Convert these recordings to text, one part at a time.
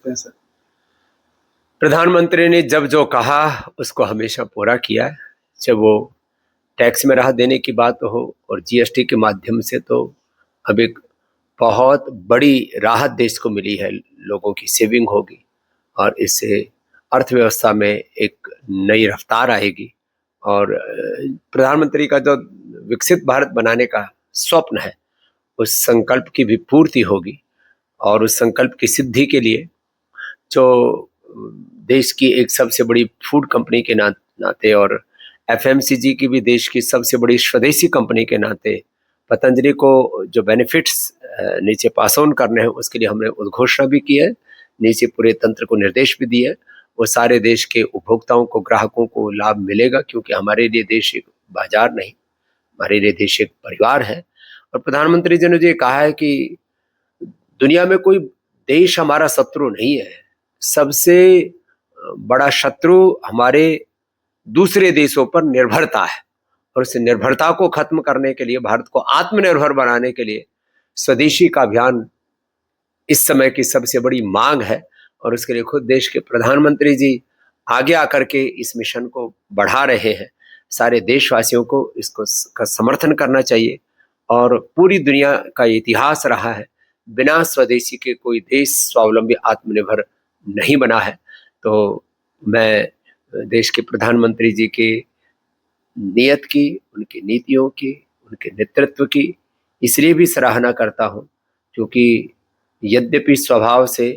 सकते हैं सर? प्रधानमंत्री ने जब जो कहा उसको हमेशा पूरा किया है। चाहे वो टैक्स में राहत देने की बात हो और जीएसटी के माध्यम से तो अब एक बहुत बड़ी राहत देश को मिली है, लोगों की सेविंग होगी और इससे अर्थव्यवस्था में एक नई रफ्तार आएगी। और प्रधानमंत्री का जो विकसित भारत बनाने का स्वप्न है उस संकल्प की भी पूर्ति होगी। और उस संकल्प की सिद्धि के लिए जो देश की एक सबसे बड़ी फूड कंपनी के नाते और एफएमसीजी की भी देश की सबसे बड़ी स्वदेशी कंपनी के नाते पतंजलि को जो बेनिफिट्स नीचे पास ऑन करने हैं उसके लिए हमने उद्घोषणा भी की है, नीचे पूरे तंत्र को निर्देश भी दिए। वो सारे देश के उपभोक्ताओं को, ग्राहकों को लाभ मिलेगा, क्योंकि हमारे लिए देश एक बाजार नहीं, हमारे लिए देश एक परिवार है। और प्रधानमंत्री जी ने जो कहा है कि दुनिया में कोई देश हमारा शत्रु नहीं है, सबसे बड़ा शत्रु हमारे दूसरे देशों पर निर्भरता है। और उस निर्भरता को खत्म करने के लिए, भारत को आत्मनिर्भर बनाने के लिए स्वदेशी का अभियान इस समय की सबसे बड़ी मांग है। और उसके लिए खुद देश के प्रधानमंत्री जी आगे आकर के इस मिशन को बढ़ा रहे हैं। सारे देशवासियों को इसको का समर्थन करना चाहिए। और पूरी दुनिया का इतिहास रहा है, बिना स्वदेशी के कोई देश स्वावलंबी आत्मनिर्भर नहीं बना है। तो मैं देश के प्रधानमंत्री जी के नियत की, उनकी नीतियों की, उनके नेतृत्व की इसलिए भी सराहना करता हूँ क्योंकि यद्यपि स्वभाव से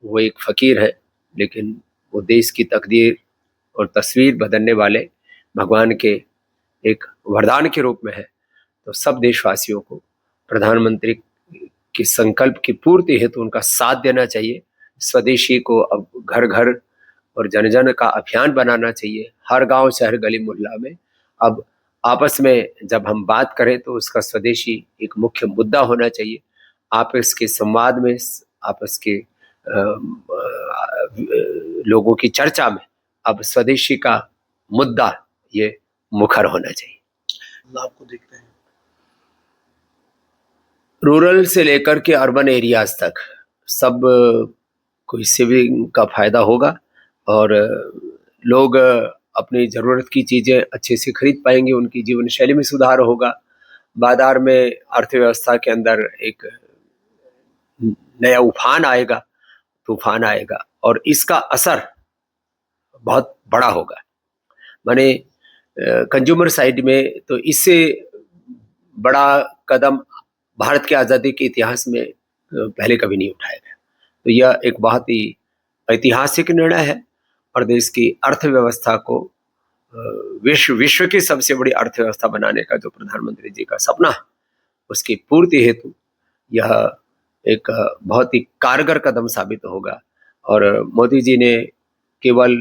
वो एक फकीर है, लेकिन वो देश की तकदीर और तस्वीर बदलने वाले भगवान के एक वरदान के रूप में है। तो सब देशवासियों को प्रधानमंत्री के संकल्प की पूर्ति हेतु उनका साथ देना चाहिए। स्वदेशी को अब घर घर और जन जन का अभियान बनाना चाहिए। हर गांव, शहर, गली, मोहल्ला में अब आपस में जब हम बात करें तो उसका स्वदेशी एक मुख्य मुद्दा होना चाहिए। आपस के संवाद में, आपस के लोगों की चर्चा में अब स्वदेशी का मुद्दा ये मुखर होना चाहिए। लाभ को देखते हैं रूरल से लेकर के अर्बन एरियाज तक सब को इससे भी का फायदा होगा और लोग अपनी ज़रूरत की चीज़ें अच्छे से खरीद पाएंगे, उनकी जीवन शैली में सुधार होगा, बाजार में अर्थव्यवस्था के अंदर एक नया उफान आएगा, तूफान आएगा और इसका असर बहुत बड़ा होगा। माने कंज्यूमर साइड में तो इससे बड़ा कदम भारत के आज़ादी के इतिहास में पहले कभी नहीं उठाया गया। तो यह एक बहुत ही ऐतिहासिक निर्णय है और देश की अर्थव्यवस्था को विश्व की सबसे बड़ी अर्थव्यवस्था बनाने का जो प्रधानमंत्री जी का सपना है उसकी पूर्ति हेतु यह एक बहुत ही कारगर कदम साबित होगा। और मोदी जी ने केवल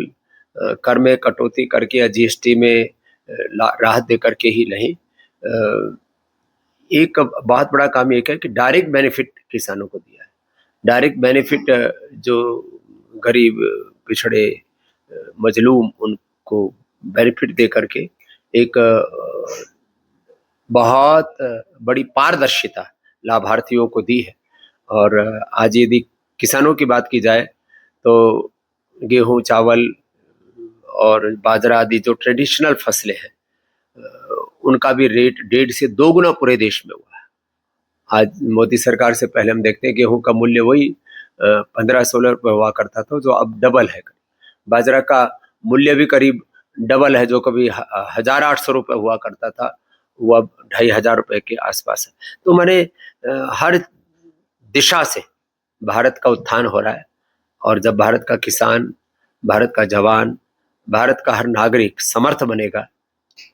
कर में कटौती करके या जीएसटी में राहत दे करके ही नहीं, एक बहुत बड़ा काम ये है कि डायरेक्ट बेनिफिट किसानों को दिया है। डायरेक्ट बेनिफिट जो गरीब, पिछड़े, मजलूम, उनको बेनिफिट दे करके एक बहुत बड़ी पारदर्शिता लाभार्थियों को दी है। और आज यदि किसानों की बात की जाए तो गेहूं, चावल और बाजरा आदि जो ट्रेडिशनल फसलें हैं उनका भी रेट 1.5 से 2 गुना पूरे देश में हुआ है। आज मोदी सरकार से पहले हम देखते हैं गेहूं का मूल्य वही 15-16 रुपये हुआ करता था, जो अब डबल है। बाजरा का मूल्य भी करीब डबल है, जो कभी 1800 रुपये हुआ करता था वो अब 2500 रुपये के आसपास है। तो मैंने हर दिशा से भारत का उत्थान हो रहा है। और जब भारत का किसान, भारत का जवान, भारत का हर नागरिक समर्थ बनेगा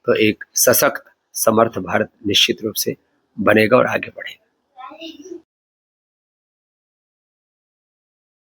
तो एक सशक्त, समर्थ भारत निश्चित रूप से बनेगा और आगे बढ़ेगा।